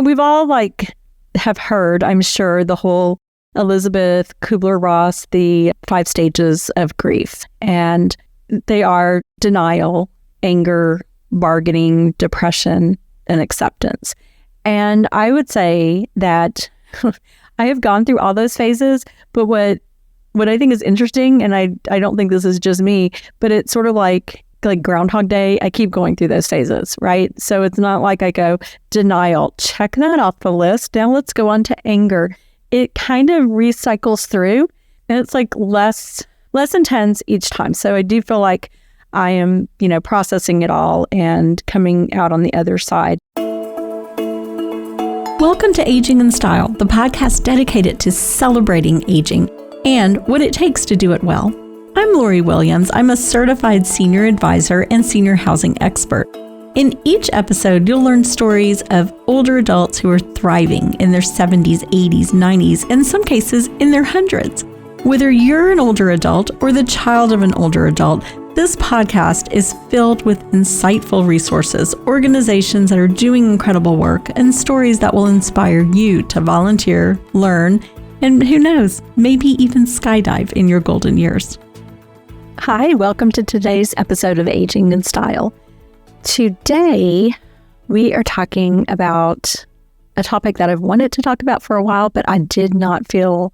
We've all have heard, I'm sure, the whole Elizabeth Kubler-Ross, the 5 stages of grief. And they are denial, anger, bargaining, depression, and acceptance. And I would say that I have gone through all those phases, but what I think is interesting, and I don't think this is just me, but it's sort of like Groundhog Day. I keep going through those phases, right? So it's not like I go denial, check that off the list. Now let's go on to anger. It kind of recycles through, and it's like less intense each time. So I do feel like I am, processing it all and coming out on the other side. Welcome to Aging in Style, the podcast dedicated to celebrating aging and what it takes to do it well. I'm Lori Williams. I'm a certified senior advisor and senior housing expert. In each episode, you'll learn stories of older adults who are thriving in their 70s, 80s, 90s, and in some cases in their hundreds. Whether you're an older adult or the child of an older adult, this podcast is filled with insightful resources, organizations that are doing incredible work, and stories that will inspire you to volunteer, learn, and who knows, maybe even skydive in your golden years. Hi, welcome to today's episode of Aging in Style. Today, we are talking about a topic that I've wanted to talk about for a while, but I did not feel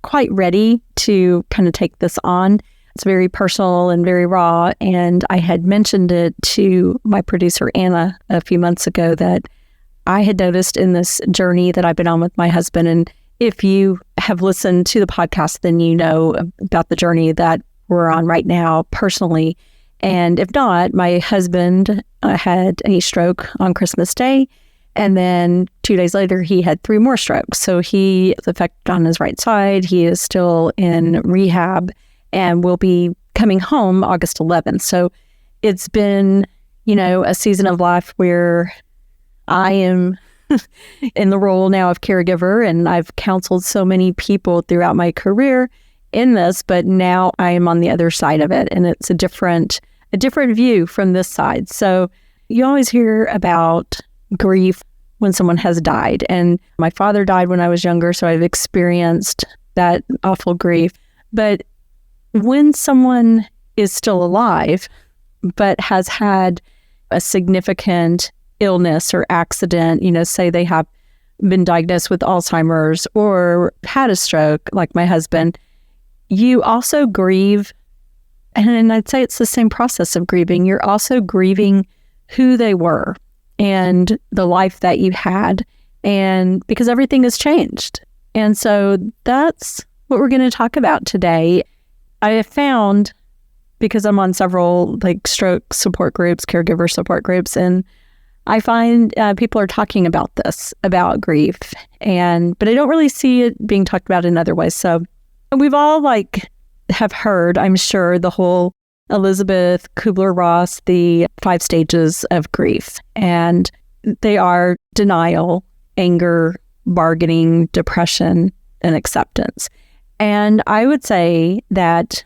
quite ready to kind of take this on. It's very personal and very raw, and I had mentioned it to my producer, Anna, a few months ago that I had noticed in this journey that I've been on with my husband. And if you have listened to the podcast, then you know about the journey that we're on right now personally. And if not, my husband had a stroke on Christmas Day. And then 2 days later, he had 3 more strokes. So he is affected on his right side. He is still in rehab and will be coming home August 11th. So it's been, a season of life where I am in the role now of caregiver, and I've counseled so many people throughout my career in this, but now I am on the other side of it, and it's a different view from this side. So you always hear about grief when someone has died, and my father died when I was younger, so I've experienced that awful grief. But when someone is still alive, but has had a significant illness or accident, say they have been diagnosed with Alzheimer's or had a stroke, like my husband, you also grieve. And I'd say it's the same process of grieving. You're also grieving who they were and the life that you had, and because everything has changed. And so that's what we're going to talk about today. I have found, because I'm on several stroke support groups, caregiver support groups, and I find people are talking about this, about grief, but I don't really see it being talked about in other ways. So we've all have heard, I'm sure, the whole Elizabeth Kubler-Ross, the 5 stages of grief. And they are denial, anger, bargaining, depression, and acceptance. And I would say that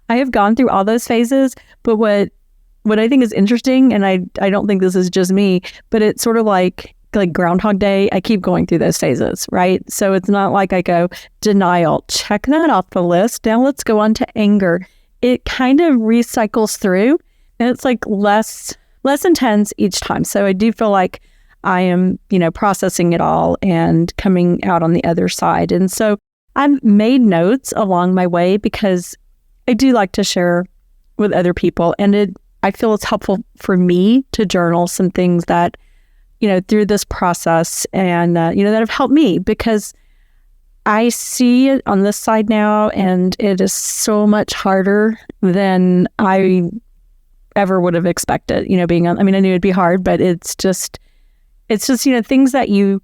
I have gone through all those phases, but what I think is interesting, and I don't think this is just me, but it's sort of like Groundhog Day. I keep going through those phases, right? So it's not like I go denial, check that off the list. Now let's go on to anger. It kind of recycles through, and it's like less intense each time. So I do feel like I am, processing it all and coming out on the other side. And so I've made notes along my way because I do like to share with other people, and I feel it's helpful for me to journal some things that, through this process and, that have helped me, because I see it on this side now, and it is so much harder than I ever would have expected, being on, I knew it'd be hard, but it's just, things that you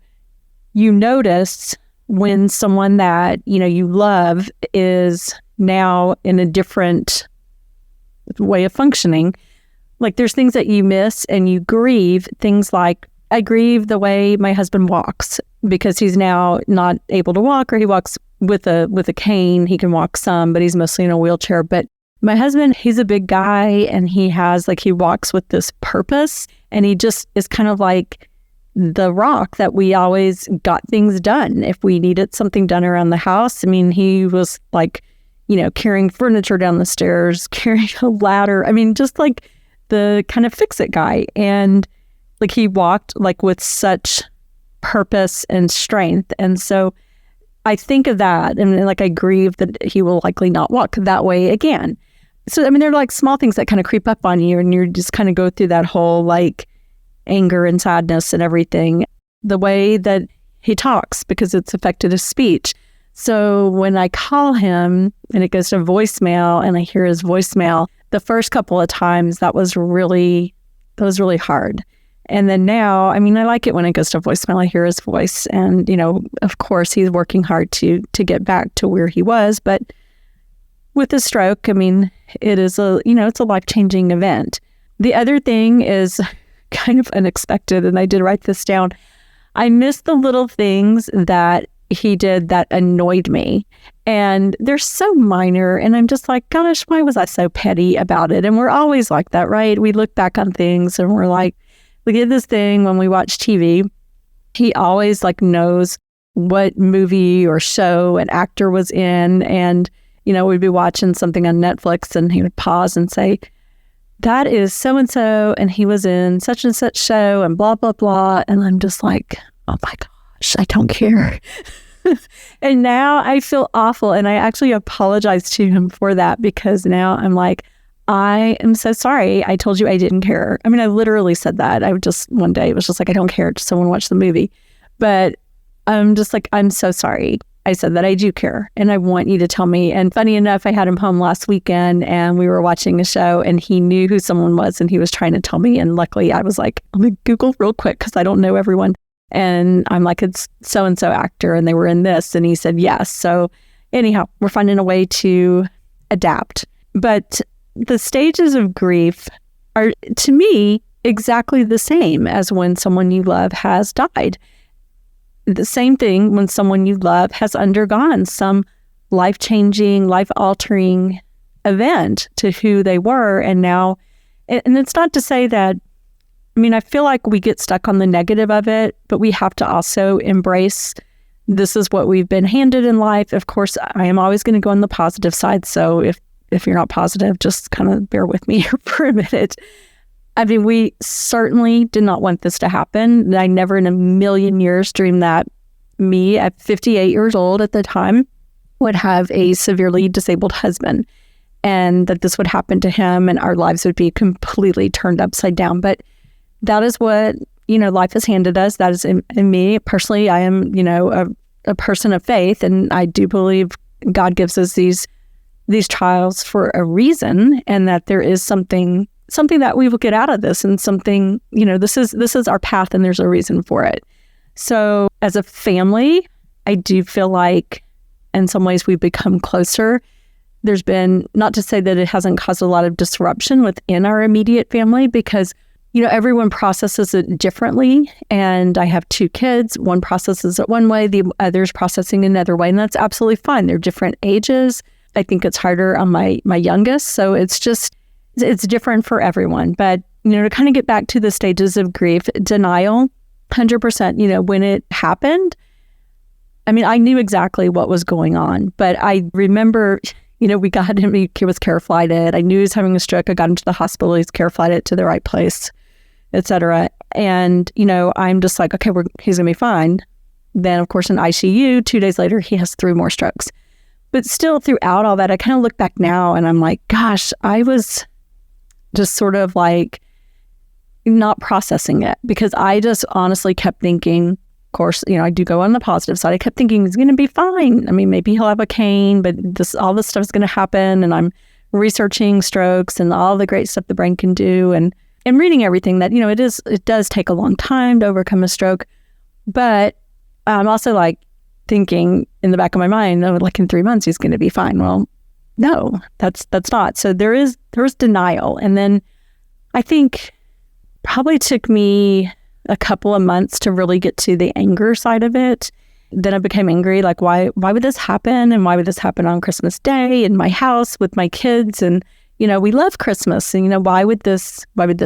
notice when someone that, you love is now in a different way of functioning. Like there's things that you miss and you grieve, things like I grieve the way my husband walks, because he's now not able to walk, or he walks with a cane. He can walk some, but he's mostly in a wheelchair. But my husband, he's a big guy, and he walks with this purpose, and he just is kind of like the rock that we always got things done. If we needed something done around the house, I mean, he was like, carrying furniture down the stairs, carrying a ladder. I mean, just like the kind of fix-it guy. And like he walked like with such purpose and strength. And so I think of that and like I grieve that he will likely not walk that way again. So, I mean, they're like small things that kind of creep up on you and you just kind of go through that whole like anger and sadness and everything. The way that he talks, because it's affected his speech. So when I call him and it goes to voicemail and I hear his voicemail, the first couple of times that was really hard. And then now, I mean, I like it when it goes to voicemail. I hear his voice and, of course, he's working hard to get back to where he was. But with the stroke, I mean, it is it's a life-changing event. The other thing is kind of unexpected, and I did write this down. I miss the little things that he did that annoyed me. And they're so minor. And I'm just like, gosh, why was I so petty about it? And we're always like that, right? We look back on things and we're like, we did this thing when we watch TV. He always like knows what movie or show an actor was in. And, we'd be watching something on Netflix and he would pause and say, that is so-and-so, and he was in such and such show and blah, blah, blah. And I'm just like, oh my gosh, I don't care. And now I feel awful. And I actually apologize to him for that because now I'm like, I am so sorry. I told you I didn't care. I mean, I literally said that. One day, it was just like, I don't care. Just someone watch the movie. But I'm just like, I'm so sorry. I said that I do care and I want you to tell me. And funny enough, I had him home last weekend and we were watching a show and he knew who someone was and he was trying to tell me. And luckily I was like, let me Google real quick because I don't know everyone. And I'm like, it's so-and-so actor and they were in this. And he said, yes. So anyhow, we're finding a way to adapt. But the stages of grief are, to me, exactly the same as when someone you love has died. The same thing when someone you love has undergone some life-changing, life-altering event to who they were. And now, and it's not to say that, I mean, I feel like we get stuck on the negative of it, but we have to also embrace this is what we've been handed in life. Of course, I am always going to go on the positive side. So if you're not positive, just kind of bear with me for a minute. I mean, we certainly did not want this to happen. I never in a million years dreamed that me at 58 years old at the time would have a severely disabled husband and that this would happen to him and our lives would be completely turned upside down. But that is what, life has handed us. That is in me. Personally, I am, a person of faith and I do believe God gives us these trials for a reason and that there is something that we will get out of this and something, this is our path and there's a reason for it. So as a family, I do feel like in some ways we've become closer. There's been, not to say that it hasn't caused a lot of disruption within our immediate family because, everyone processes it differently. And I have two kids. One processes it one way, the other's processing another way. And that's absolutely fine. They're different ages. I think it's harder on my youngest. So it's different for everyone. But, to kind of get back to the stages of grief, denial, 100%, when it happened, I mean, I knew exactly what was going on, but I remember, we got him, he was care flighted. I knew he was having a stroke. I got him to the hospital. He's care flighted to the right place, et cetera. And, I'm just like, okay, he's going to be fine. Then, of course, in ICU, 2 days later, he has 3 more strokes. But still, throughout all that, I kind of look back now and I'm like, gosh, I was just sort of like not processing it because I just honestly kept thinking, of course, I do go on the positive side. I kept thinking he's going to be fine. I mean, maybe he'll have a cane, but all this stuff is going to happen. And I'm researching strokes and all the great stuff the brain can do and reading everything that, it does take a long time to overcome a stroke. But I'm also like thinking in the back of my mind, like in 3 months, he's going to be fine. Well, no, that's not. So there was denial. And then I think probably took me a couple of months to really get to the anger side of it. Then I became angry, like, why would this happen? And why would this happen on Christmas Day in my house with my kids? And, we love Christmas. And, why would this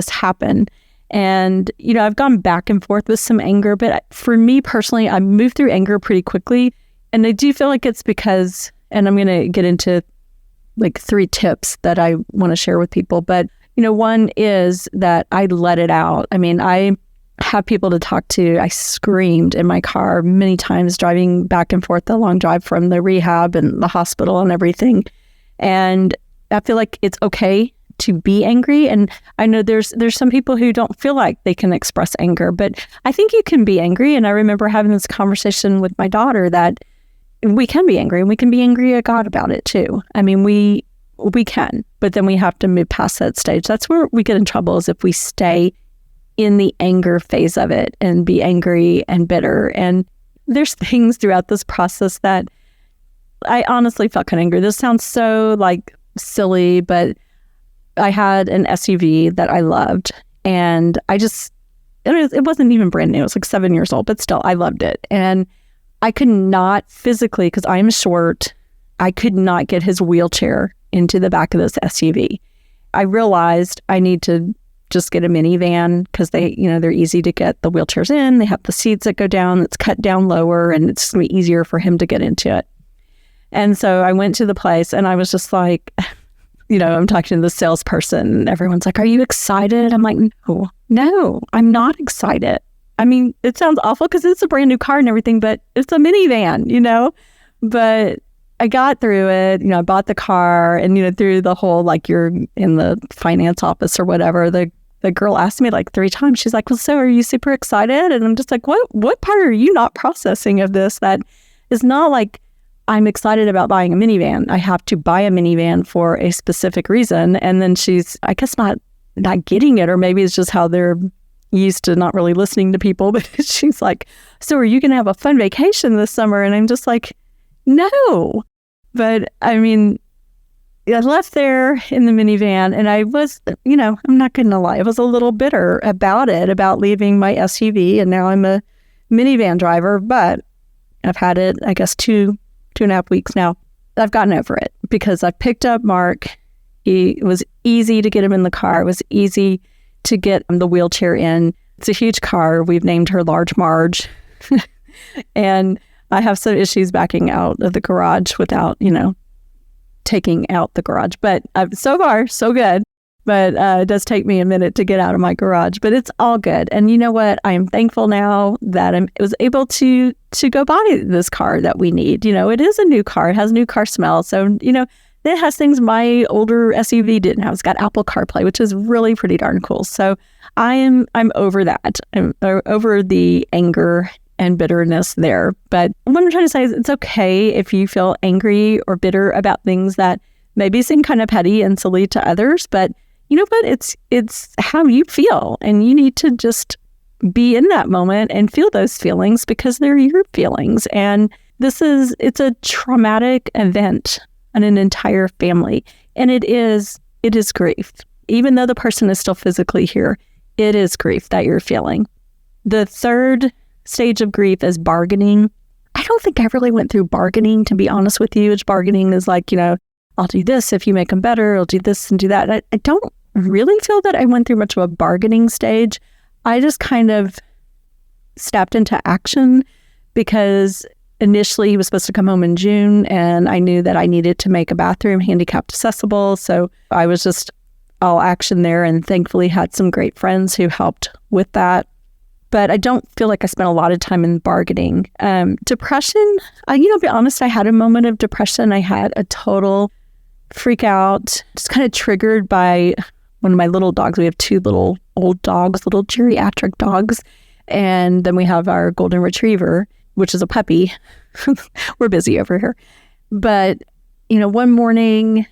happen? And, I've gone back and forth with some anger, but for me personally, I moved through anger pretty quickly. And I do feel like it's because, and I'm going to get into like 3 tips that I want to share with people. But, one is that I let it out. I mean, I have people to talk to. I screamed in my car many times driving back and forth the long drive from the rehab and the hospital and everything. And I feel like it's okay to be angry. And I know there's some people who don't feel like they can express anger, but I think you can be angry. And I remember having this conversation with my daughter that we can be angry, and we can be angry at God about it too. I mean, we can, but then we have to move past that stage. That's where we get in trouble, is if we stay in the anger phase of it and be angry and bitter. And there's things throughout this process that I honestly felt kind of angry. This sounds so like silly, but I had an SUV that I loved, and it wasn't even brand new. It was like 7 years old, but still I loved it. And I could not physically, because I'm short, I could not get his wheelchair into the back of this SUV. I realized I need to just get a minivan, because they're easy to get the wheelchairs in. They have the seats that go down, it's cut down lower, and it's going to be easier for him to get into it. And so I went to the place, and I was just like, I'm talking to the salesperson, and everyone's like, "Are you excited?" I'm like, no, I'm not excited. I mean, it sounds awful because it's a brand new car and everything, but it's a minivan, But I got through it. I bought the car, and, through the whole, like, you're in the finance office or whatever, the girl asked me like 3 times. She's like, "Well, so are you super excited?" And I'm just like, what part are you not processing of this? That is not like I'm excited about buying a minivan. I have to buy a minivan for a specific reason. And then she's, I guess, not getting it, or maybe it's just how they're used to not really listening to people. But she's like, "So are you going to have a fun vacation this summer?" And I'm just like, no. But I mean, I left there in the minivan, and I was, I'm not going to lie, I was a little bitter about it, about leaving my SUV. And now I'm a minivan driver, but I've had it, I guess, 2.5 weeks now. I've gotten over it because I picked up Mark. It was easy to get him in the car. It was easy to get the wheelchair in. It's a huge car. We've named her Large Marge. And I have some issues backing out of the garage without, taking out the garage. But so far, so good. But it does take me a minute to get out of my garage. But it's all good. And you know what? I am thankful now that I was able to go buy this car that we need. It is a new car. It has new car smell. So, it has things my older SUV didn't have. It's got Apple CarPlay, which is really pretty darn cool. So I'm over that. I'm over the anger and bitterness there. But what I'm trying to say is it's okay if you feel angry or bitter about things that maybe seem kind of petty and silly to others. But you know what? It's how you feel, and you need to just be in that moment and feel those feelings because they're your feelings. And it's a traumatic event on an entire family. And it is grief. Even though the person is still physically here, it is grief that you're feeling. The third stage of grief is bargaining. I don't think I really went through bargaining, to be honest with you. Which bargaining is like, I'll do this if you make them better. I'll do this and do that. I don't really feel that I went through much of a bargaining stage. I just kind of stepped into action because initially he was supposed to come home in June, and I knew that I needed to make a bathroom handicapped accessible. So I was just all action there, and thankfully had some great friends who helped with that. But I don't feel like I spent a lot of time in bargaining. Depression, to be honest, I had a moment of depression. I had a total freak out, just kind of triggered by one of my little dogs. We have 2 little old dogs, little geriatric dogs. And then we have our golden retriever, which is a puppy. We're busy over here. But, one morning,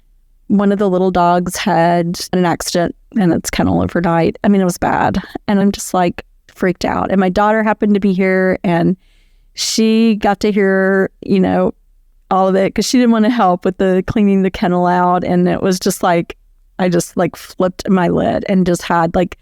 one of the little dogs had an accident in its kennel overnight. I mean, it was bad. And I'm just like freaked out. And my daughter happened to be here, and she got to hear, all of it because she didn't want to help with the cleaning the kennel out. And it was just like, I just like flipped my lid and just had like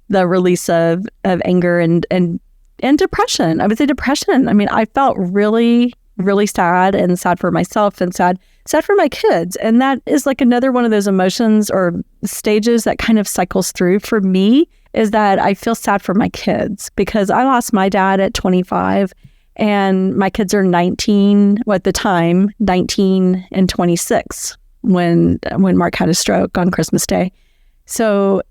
the release of anger and depression. I would say depression. I mean, I felt really, really sad, and sad for myself, and sad for my kids. And that is like another one of those emotions or stages that kind of cycles through for me. is that I feel sad for my kids because I lost my dad at 25 and my kids are 19, well, at the time, 19 and 26 when Mark had a stroke on Christmas Day. So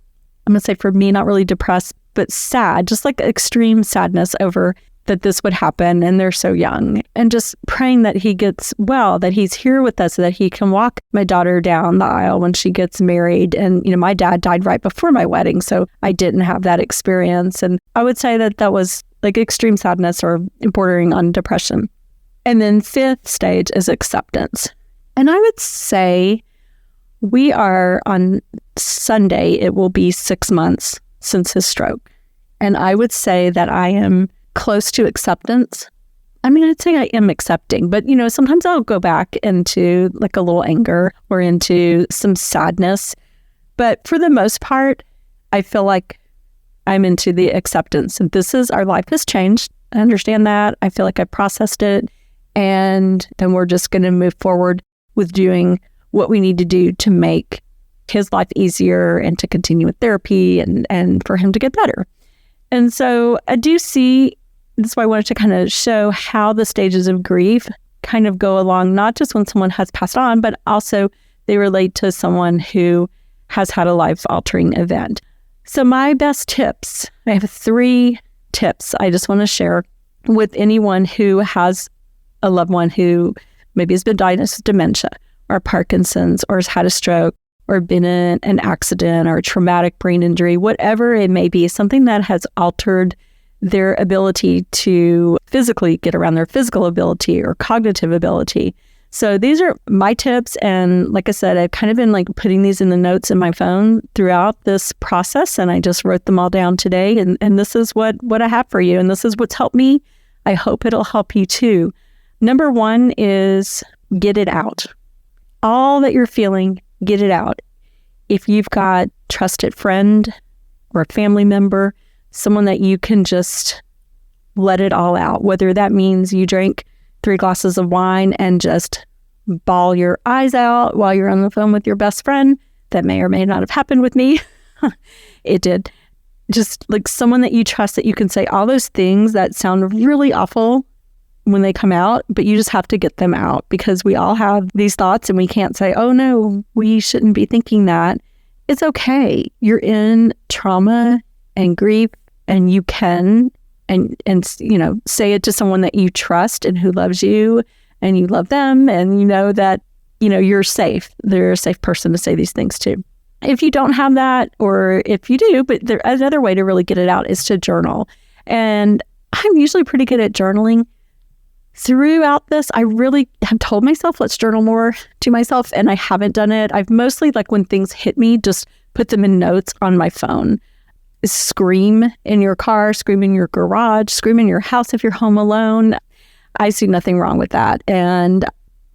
I'm going to say for me, not really depressed, but sad, just like extreme sadness over that this would happen and they're so young, and just praying that he gets well, that he's here with us so that he can walk my daughter down the aisle when she gets married. And, my dad died right before my wedding, so I didn't have that experience. And I would say that was like extreme sadness or bordering on depression. And then fifth stage is acceptance. And I would say we are on Sunday, it will be 6 months since his stroke. And I would say that I am close to acceptance. I mean, I'd say I am accepting, but sometimes I'll go back into like a little anger or into some sadness. But for the most part, I feel like I'm into the acceptance. And our life has changed. I understand that. I feel like I've processed it. And then we're just going to move forward with doing what we need to do to make his life easier and to continue with therapy and for him to get better. And so I do see, that's why I wanted to kind of show how the stages of grief kind of go along, not just when someone has passed on, but also they relate to someone who has had a life-altering event. So my best tips, I have 3 tips I just want to share with anyone who has a loved one who maybe has been diagnosed with dementia or Parkinson's or has had a stroke or been in an accident or a traumatic brain injury, whatever it may be, something that has altered their ability to physically get around, their physical ability or cognitive ability. So these are my tips. And like I said, I've kind of been like putting these in the notes in my phone throughout this process. And I just wrote them all down today. And this is what I have for you. And this is what's helped me. I hope it'll help you too. Number 1 is get it out. All that you're feeling, get it out. If you've got a trusted friend or a family member, someone that you can just let it all out, whether that means you drink 3 glasses of wine and just bawl your eyes out while you're on the phone with your best friend. That may or may not have happened with me. It did. Just like someone that you trust, that you can say all those things that sound really awful when they come out, but you just have to get them out, because we all have these thoughts and we can't say, oh no, we shouldn't be thinking that. It's okay. You're in trauma and grief, and you can say it to someone that you trust and who loves you and you love them, and you know that you're safe. They're a safe person to say these things to. If you don't have that, or if you do, but another way to really get it out is to journal. And I'm usually pretty good at journaling. Throughout this, I really have told myself, let's journal more to myself, and I haven't done it. I've mostly, like when things hit me, just put them in notes on my phone. Scream in your car, scream in your garage, scream in your house if you're home alone. I see nothing wrong with that. And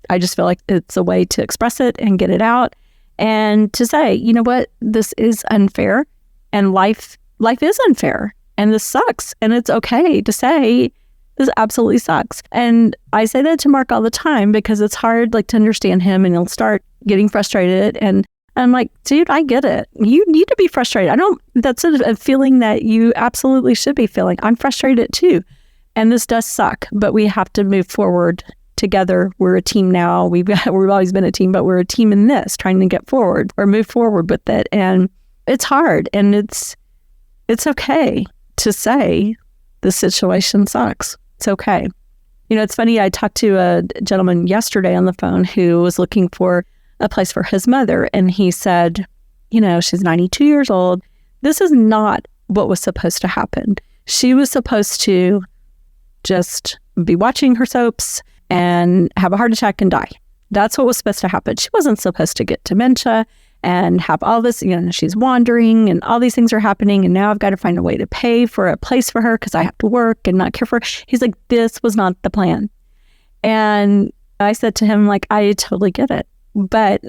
I just feel like it's a way to express it and get it out, and to say, you know what, this is unfair, and life is unfair, and this sucks. And it's okay to say, this absolutely sucks. And I say that to Mark all the time, because it's hard to understand him, and he'll start getting frustrated. And I'm like, dude, I get it. You need to be frustrated. That's a feeling that you absolutely should be feeling. I'm frustrated too. And this does suck, but we have to move forward together. We're a team now. We've always been a team, but we're a team in this, trying to get forward or move forward with it. And it's hard, and it's okay to say the situation sucks. It's okay. It's funny. I talked to a gentleman yesterday on the phone who was looking for a place for his mother. And he said, she's 92 years old. This is not what was supposed to happen. She was supposed to just be watching her soaps and have a heart attack and die. That's what was supposed to happen. She wasn't supposed to get dementia and have all this, she's wandering and all these things are happening. And now I've got to find a way to pay for a place for her because I have to work and not care for her. He's like, this was not the plan. And I said to him, I totally get it, but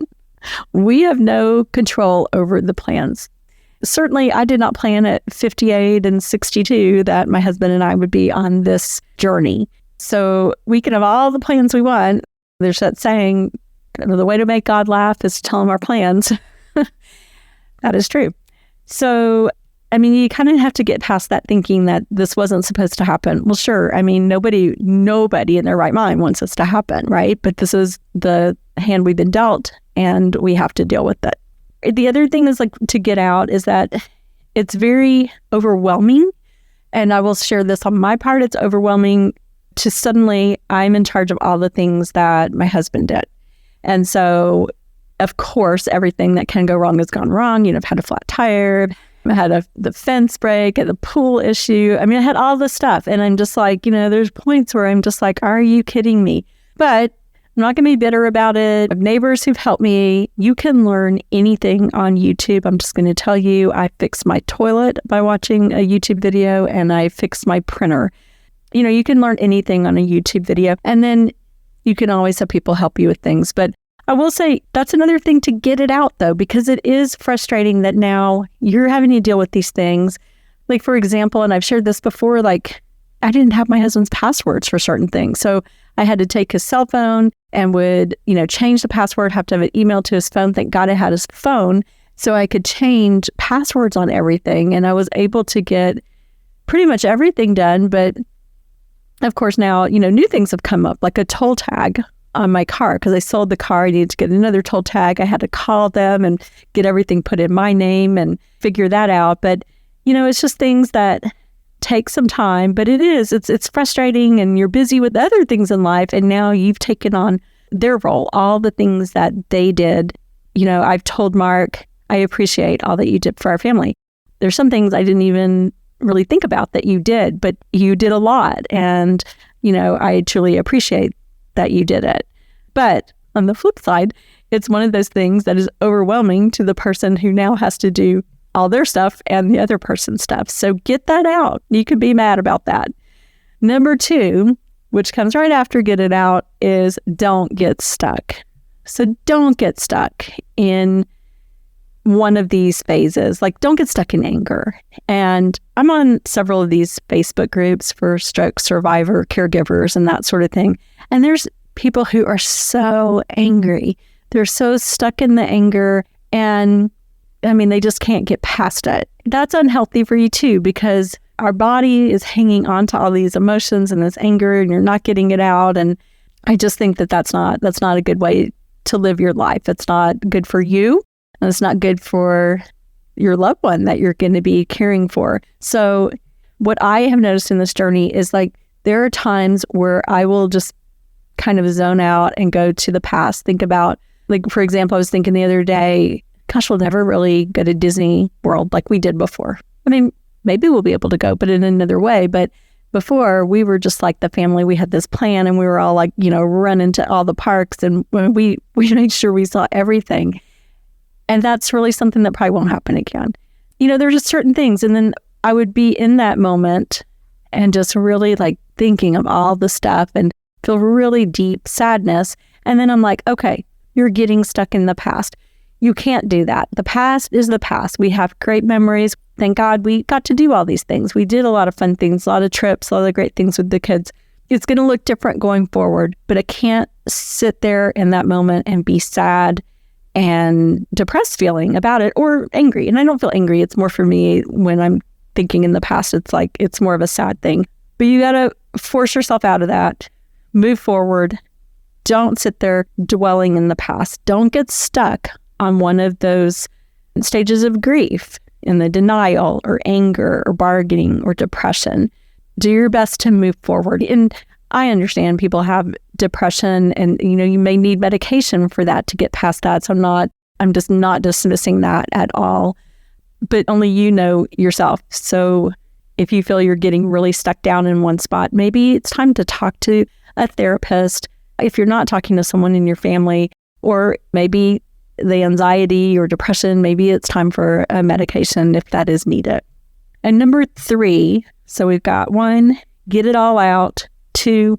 we have no control over the plans. Certainly, I did not plan at 58 and 62 that my husband and I would be on this journey. So we can have all the plans we want. There's that saying, the way to make God laugh is to tell him our plans. That is true. So I mean, you kind of have to get past that thinking that this wasn't supposed to happen. Well, sure. I mean, nobody in their right mind wants this to happen, right? But this is the hand we've been dealt, and we have to deal with it. The other thing is like to get out is that it's very overwhelming. And I will share this on my part. It's overwhelming to suddenly I'm in charge of all the things that my husband did. And so, of course, everything that can go wrong has gone wrong. I've had a flat tire, I had the fence break, the pool issue. I mean, I had all this stuff. And I'm just like, there's points where I'm just like, are you kidding me? But I'm not going to be bitter about it. I have neighbors who've helped me. You can learn anything on YouTube. I'm just going to tell you, I fixed my toilet by watching a YouTube video, and I fixed my printer. You can learn anything on a YouTube video. And then you can always have people help you with things. But I will say that's another thing to get it out, though, because it is frustrating that now you're having to deal with these things. Like, for example, and I've shared this before, like I didn't have my husband's passwords for certain things. So I had to take his cell phone and would, change the password, have to have it emailed to his phone. Thank God I had his phone so I could change passwords on everything. And I was able to get pretty much everything done. But of course now, new things have come up, like a toll tag on my car, because I sold the car. I needed to get another toll tag. I had to call them and get everything put in my name and figure that out. But, it's just things that take some time, but it's frustrating, and you're busy with other things in life. And now you've taken on their role, all the things that they did. I've told Mark, I appreciate all that you did for our family. There's some things I didn't even really think about that you did, but you did a lot. And, I truly appreciate that you did it. But on the flip side, it's one of those things that is overwhelming to the person who now has to do all their stuff and the other person's stuff. So get that out. You can be mad about that. Number 2, which comes right after get it out, is don't get stuck. So don't get stuck in one of these phases. Like, don't get stuck in anger. And I'm on several of these Facebook groups for stroke survivor caregivers and that sort of thing. And there's people who are so angry. They're so stuck in the anger, and they just can't get past it. That's unhealthy for you too, because our body is hanging on to all these emotions and this anger, and you're not getting it out. And I just think that that's not a good way to live your life. It's not good for you, and it's not good for your loved one that you're going to be caring for. So what I have noticed in this journey is like, there are times where I will just kind of zone out and go to the past. Think about, like, for example, I was thinking the other day, gosh, we'll never really go to Disney World like we did before. Maybe we'll be able to go, but in another way. But before, we were just like the family. We had this plan, and we were all like, running to all the parks, and we made sure we saw everything. And that's really something that probably won't happen again. There's just certain things. And then I would be in that moment and just really like thinking of all the stuff and feel really deep sadness. And then I'm like, okay, you're getting stuck in the past. You can't do that. The past is the past. We have great memories. Thank God we got to do all these things. We did a lot of fun things, a lot of trips, a lot of great things with the kids. It's going to look different going forward, but I can't sit there in that moment and be sad and depressed feeling about it, or angry. And I don't feel angry. It's more for me when I'm thinking in the past, it's more of a sad thing. But you got to force yourself out of that, move forward. Don't sit there dwelling in the past. Don't get stuck on one of those stages of grief, in the denial or anger or bargaining or depression. Do your best to move forward. And I understand people have depression, and you may need medication for that to get past that. So I'm just not dismissing that at all, but only you know yourself. So if you feel you're getting really stuck down in one spot, maybe it's time to talk to a therapist. If you're not talking to someone in your family, or maybe the anxiety or depression, maybe it's time for a medication if that is needed. And number 3, so we've got 1, get it all out. 2,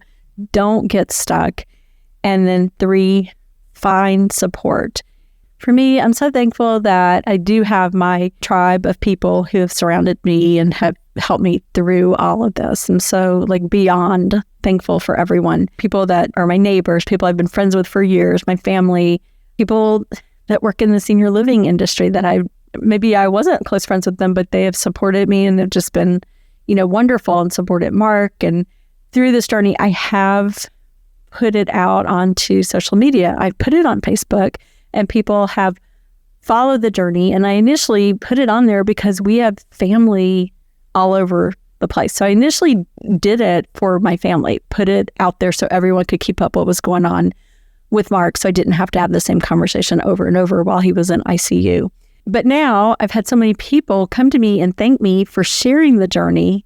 don't get stuck. And then 3, find support. For me, I'm so thankful that I do have my tribe of people who have surrounded me and have helped me through all of this. I'm so beyond thankful for everyone. People that are my neighbors, people I've been friends with for years, my family, people that work in the senior living industry that I maybe I wasn't close friends with them, but they have supported me and have just been, wonderful and supported Mark. And through this journey, I have put it out onto social media. I put it on Facebook and people have followed the journey. And I initially put it on there because we have family all over the place. So I initially did it for my family, put it out there so everyone could keep up what was going on with Mark, so I didn't have to have the same conversation over and over while he was in ICU. But now I've had so many people come to me and thank me for sharing the journey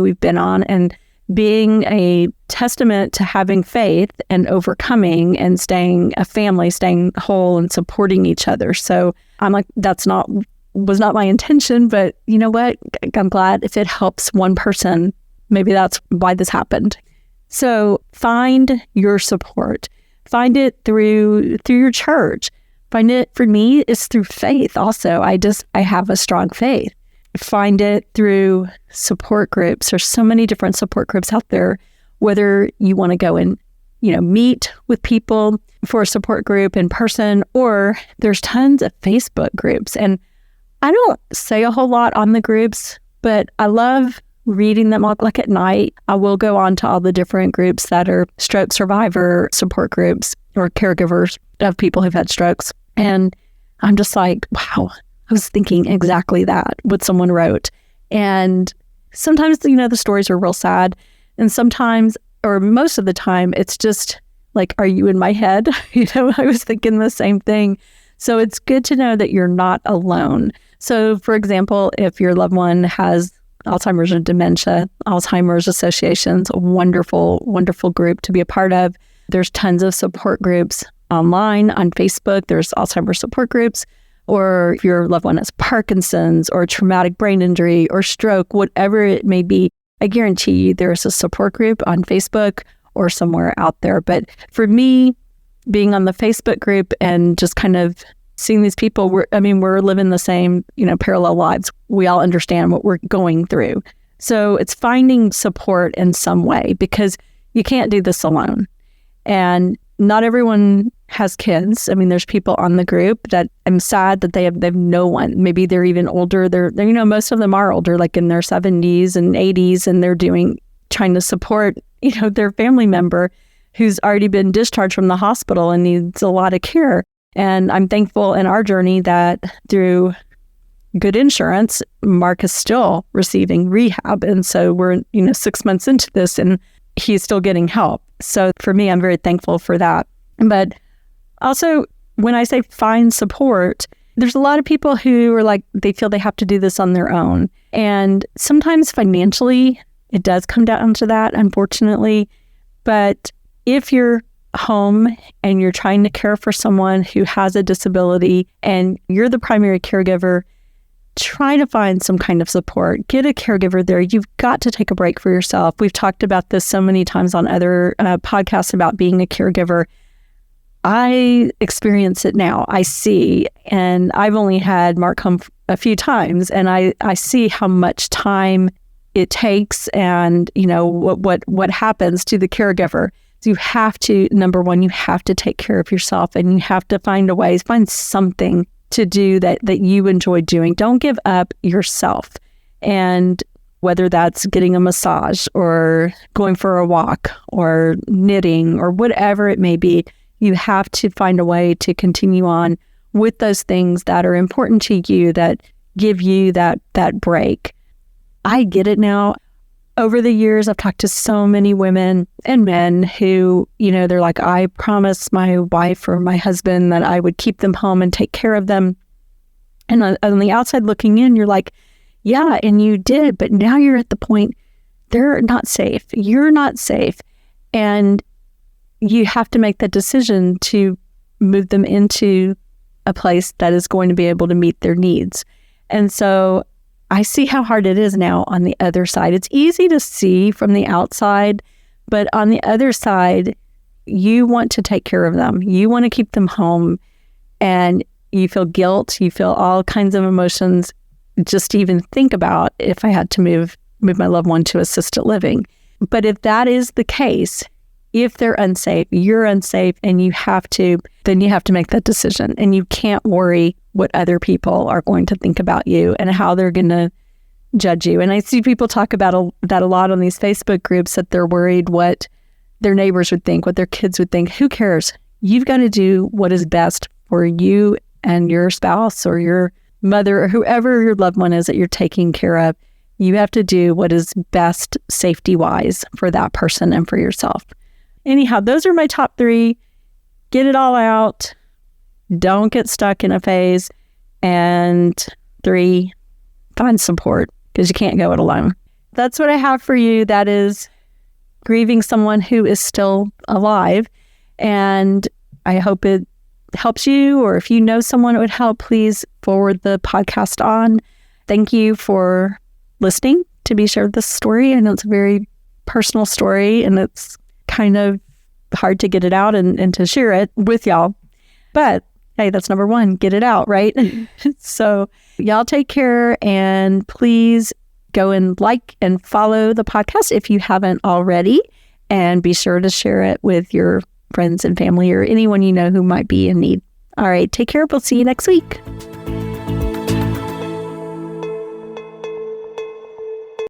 we've been on and being a testament to having faith and overcoming and staying a family, staying whole and supporting each other. So I'm like, was not my intention, but you know what? I'm glad if it helps one person, maybe that's why this happened. So find your support. Find it through your church. Find it, for me, is through faith also. I have a strong faith. Find it through support groups. There's so many different support groups out there, whether you want to go and, meet with people for a support group in person, or there's tons of Facebook groups. And I don't say a whole lot on the groups, but I love reading them all. Like at night, I will go on to all the different groups that are stroke survivor support groups or caregivers of people who've had strokes. And I'm just like, wow, I was thinking exactly that, what someone wrote. And sometimes, the stories are real sad. And sometimes, or most of the time, it's just like, are you in my head? I was thinking the same thing. So it's good to know that you're not alone. So for example, if your loved one has Alzheimer's or dementia, Alzheimer's Association's a wonderful, wonderful group to be a part of. There's tons of support groups online on Facebook. There's Alzheimer's support groups. Or if your loved one has Parkinson's or traumatic brain injury or stroke, whatever it may be, I guarantee you there's a support group on Facebook or somewhere out there. But for me, being on the Facebook group and just kind of seeing these people, we're living the same, parallel lives. We all understand what we're going through. So it's finding support in some way, because you can't do this alone. And not everyone has kids. There's people on the group that I'm sad that they have no one. Maybe they're even older. They're most of them are older, like in their 70s and 80s, and they're trying to support, their family member who's already been discharged from the hospital and needs a lot of care. And I'm thankful in our journey that through good insurance, Mark is still receiving rehab. And so we're, 6 months into this and he's still getting help. So for me, I'm very thankful for that. But also, when I say find support, there's a lot of people who are like, they feel they have to do this on their own. And sometimes financially, it does come down to that, unfortunately. But if you're home and you're trying to care for someone who has a disability and you're the primary caregiver, try to find some kind of support. Get a caregiver there. You've got to take a break for yourself. We've talked about this so many times on other podcasts about being a caregiver. I experience it now. I see, and I've only had Mark home a few times, and I see how much time it takes and, what happens to the caregiver. So you have to, number one, you have to take care of yourself, and you have to find something to do that you enjoy doing. Don't give up yourself. And whether that's getting a massage or going for a walk or knitting or whatever it may be, you have to find a way to continue on with those things that are important to you, that give you that break. I get it now. Over the years, I've talked to so many women and men who, they're like, I promised my wife or my husband that I would keep them home and take care of them. And on the outside looking in, you're like, yeah, and you did. But now you're at the point, they're not safe. You're not safe. And you have to make that decision to move them into a place that is going to be able to meet their needs. And so I see how hard it is now on the other side. It's easy to see from the outside, but on the other side, you want to take care of them. You want to keep them home, and you feel guilt. You feel all kinds of emotions just to even think about if I had to move my loved one to assisted living. But if that is the case, if they're unsafe, you're unsafe, and then you have to make that decision, and you can't worry what other people are going to think about you and how they're going to judge you. And I see people talk about that a lot on these Facebook groups, that they're worried what their neighbors would think, what their kids would think. Who cares? You've got to do what is best for you and your spouse or your mother or whoever your loved one is that you're taking care of. You have to do what is best safety-wise for that person and for yourself. Anyhow, those are my top 3. Get it all out. Don't get stuck in a phase. And 3, find support, because you can't go it alone. That's what I have for you. That is grieving someone who is still alive. And I hope it helps you, or if you know someone it would help, please forward the podcast on. Thank you for listening to me share this story. I know it's a very personal story, and it's kind of hard to get it out and to share it with y'all. But hey, that's number 1, get it out, right? So y'all take care, and please go and like and follow the podcast if you haven't already, and be sure to share it with your friends and family or anyone you know who might be in need. All right, take care. We'll see you next week.